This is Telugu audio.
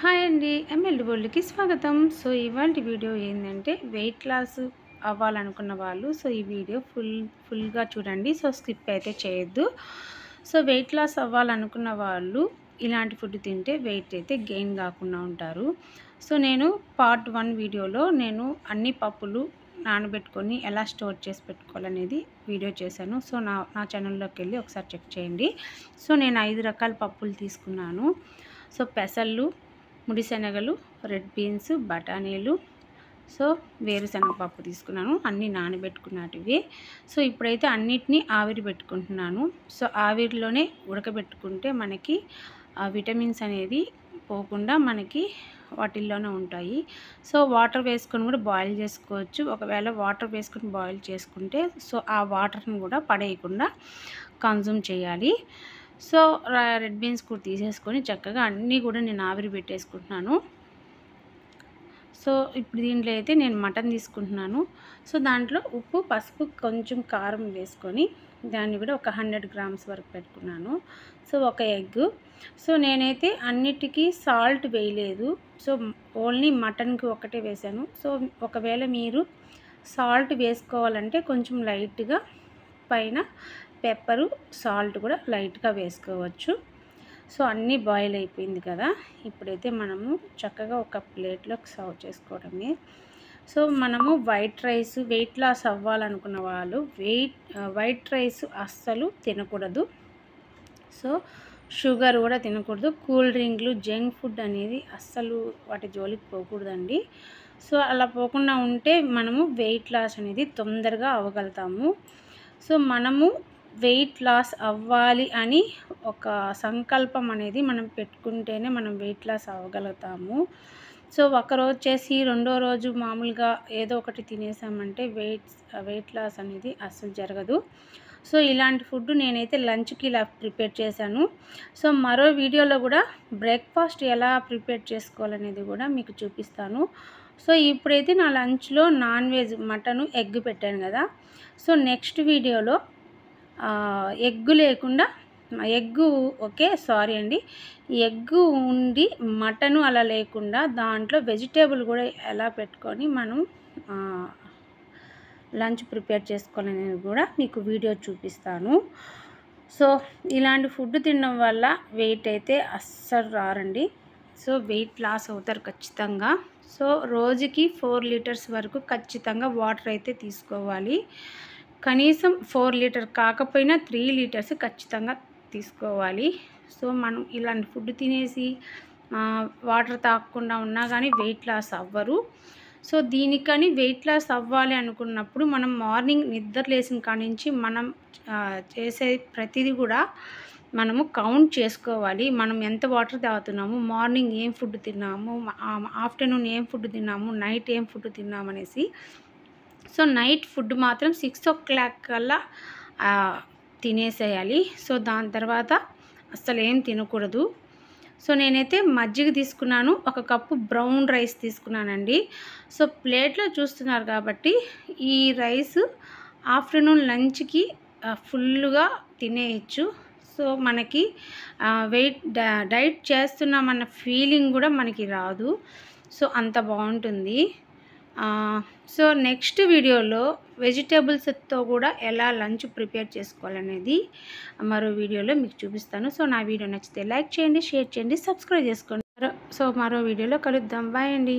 హాయ్ అండి, ఎంఎల్డి వరల్డ్కి స్వాగతం. సో ఇవాళ వీడియో ఏంటంటే వెయిట్ లాస్ అవ్వాలనుకున్న వాళ్ళు ఈ వీడియో ఫుల్గా చూడండి. సో స్కిప్ అయితే చేయొద్దు. సో వెయిట్ లాస్ అవ్వాలనుకున్న వాళ్ళు ఇలాంటి ఫుడ్ తింటే వెయిట్ అయితే గెయిన్ కాకుండా ఉంటారు. సో నేను పార్ట్ 1 వీడియోలో నేను అన్ని పప్పులు నానబెట్టుకొని ఎలా స్టోర్ చేసి పెట్టుకోవాలనేది వీడియో చేశాను. సో నా ఛానల్లోకి వెళ్ళి ఒకసారి చెక్ చేయండి. సో నేను 5 రకాల పప్పులు తీసుకున్నాను. సో పెసళ్ళు, ముడిశనగలు, రెడ్ బీన్స్, బఠానీలు, సో వేరుశనగ పప్పు తీసుకున్నాను. అన్నీ నానబెట్టుకున్నటివి. సో ఇప్పుడైతే అన్నిటినీ ఆవిరి పెట్టుకుంటున్నాను. సో ఆవిరిలోనే ఉడకబెట్టుకుంటే మనకి విటమిన్స్ అనేది పోకుండా మనకి వాటిల్లోనే ఉంటాయి. సో వాటర్ వేసుకొని కూడా బాయిల్ చేసుకోవచ్చు. ఒకవేళ వాటర్ వేసుకొని బాయిల్ చేసుకుంటే సో ఆ వాటర్ని కూడా పడేయకుండా కన్జ్యూమ్ చేయాలి. సో రెడ్ బీన్స్ కూడా తీసేసుకొని చక్కగా అన్నీ కూడా నేను ఆవిరి పెట్టేసుకుంటున్నాను. సో ఇప్పుడు దీంట్లో అయితే నేను మటన్ తీసుకుంటున్నాను. సో దాంట్లో ఉప్పు, పసుపు, కొంచెం కారం వేసుకొని దాన్ని కూడా ఒక 100 గ్రామ్స్ వరకు పెట్టుకున్నాను. సో ఒక ఎగ్. సో నేనైతే అన్నిటికీ సాల్ట్ వేయలేదు. సో ఓన్లీ మటన్కి ఒకటే వేసాను. సో ఒకవేళ మీరు సాల్ట్ వేసుకోవాలంటే కొంచెం లైట్గా పైన పెప్పరు, సాల్ట్ కూడా లైట్గా వేసుకోవచ్చు. సో అన్నీ బాయిల్ అయిపోయింది కదా. ఇప్పుడైతే మనము చక్కగా ఒక ప్లేట్లోకి సర్వ్ చేసుకోవడమే. సో మనము వైట్ రైస్ వెయిట్ లాస్ అవ్వాలనుకున్న వాళ్ళు వైట్ రైస్ అస్సలు తినకూడదు. సో షుగర్ కూడా తినకూడదు. కూల్ డ్రింక్లు, జంక్ ఫుడ్ అనేది అస్సలు వాటి జోలికి పోకూడదండి. సో అలా పోకుండా ఉంటే మనము వెయిట్ లాస్ అనేది తొందరగా అవ్వగలుగుతాము. సో మనము వెయిట్ లాస్ అవ్వాలి అని ఒక సంకల్పం అనేది మనం పెట్టుకుంటేనే మనం వెయిట్ లాస్ అవ్వగలుగుతాము. సో ఒకరోజు చేసి రెండో రోజు మామూలుగా ఏదో ఒకటి తినేసామంటే వెయిట్ లాస్ అనేది అస్సలు జరగదు. సో ఇలాంటి ఫుడ్ నేనైతే లంచ్కి ఇలా ప్రిపేర్ చేశాను. సో మరో వీడియోలో కూడా బ్రేక్ఫాస్ట్ ఎలా ప్రిపేర్ చేసుకోవాలనేది కూడా మీకు చూపిస్తాను. సో ఇప్పుడైతే నా లంచ్లో నాన్ వెజ్ మటను, ఎగ్ పెట్టాను కదా. సో నెక్స్ట్ వీడియోలో ఎగ్గు లేకుండా ఎగ్గు ఉండి మటను అలా లేకుండా దాంట్లో వెజిటేబుల్ కూడా ఎలా పెట్టుకొని మనం లంచ్ ప్రిపేర్ చేసుకోవాలనేది కూడా మీకు వీడియో చూపిస్తాను. సో ఇలాంటి ఫుడ్ తినడం వల్ల వెయిట్ అయితే అస్సలు రారండి. సో వెయిట్ లాస్ అవుతారు ఖచ్చితంగా. సో రోజుకి 4 లీటర్స్ వరకు ఖచ్చితంగా వాటర్ అయితే తీసుకోవాలి. కనీసం 4 లీటర్ కాకపోయినా 3 లీటర్స్ ఖచ్చితంగా తీసుకోవాలి. సో మనం ఇలాంటి ఫుడ్ తినేసి వాటర్ తాగకుండా ఉన్నా కానీ వెయిట్ లాస్ అవ్వరు. సో దీనికని వెయిట్ లాస్ అవ్వాలి అనుకున్నప్పుడు మనం మార్నింగ్ నిద్ర లేచిన కాడి నుంచి మనం చేసే ప్రతిదీ కూడా మనము కౌంట్ చేసుకోవాలి. మనం ఎంత వాటర్ తాగుతున్నాము, మార్నింగ్ ఏం ఫుడ్ తిన్నాము, ఆఫ్టర్నూన్ ఏం ఫుడ్ తిన్నాము, నైట్ ఏం ఫుడ్ తిన్నాము అనేసి. సో నైట్ ఫుడ్ మాత్రం 6 o'clock కల్లా తినేసేయాలి. సో దాని తర్వాత అస్సలు ఏం తినకూడదు. సో నేనైతే మజ్జిగ తీసుకున్నాను, 1 కప్పు బ్రౌన్ రైస్ తీసుకున్నానండి. సో ప్లేట్లో చూస్తున్నారు కాబట్టి ఈ రైస్ ఆఫ్టర్నూన్ లంచ్కి ఫుల్గా తినేయచ్చు. సో మనకి డైట్ చేస్తున్నామన్న ఫీలింగ్ కూడా మనకి రాదు. సో అంత బాగుంటుంది. సో నెక్స్ట్ వీడియోలో వెజిటేబుల్స్తో కూడా ఎలా లంచ్ ప్రిపేర్ చేసుకోవాలనేది మరో వీడియోలో మీకు చూపిస్తాను. సో నా వీడియో నచ్చితే లైక్ చేయండి, షేర్ చేయండి, సబ్స్క్రైబ్ చేసుకోండి. సో మరో వీడియోలో కలుద్దాం. బాయ్ అండి.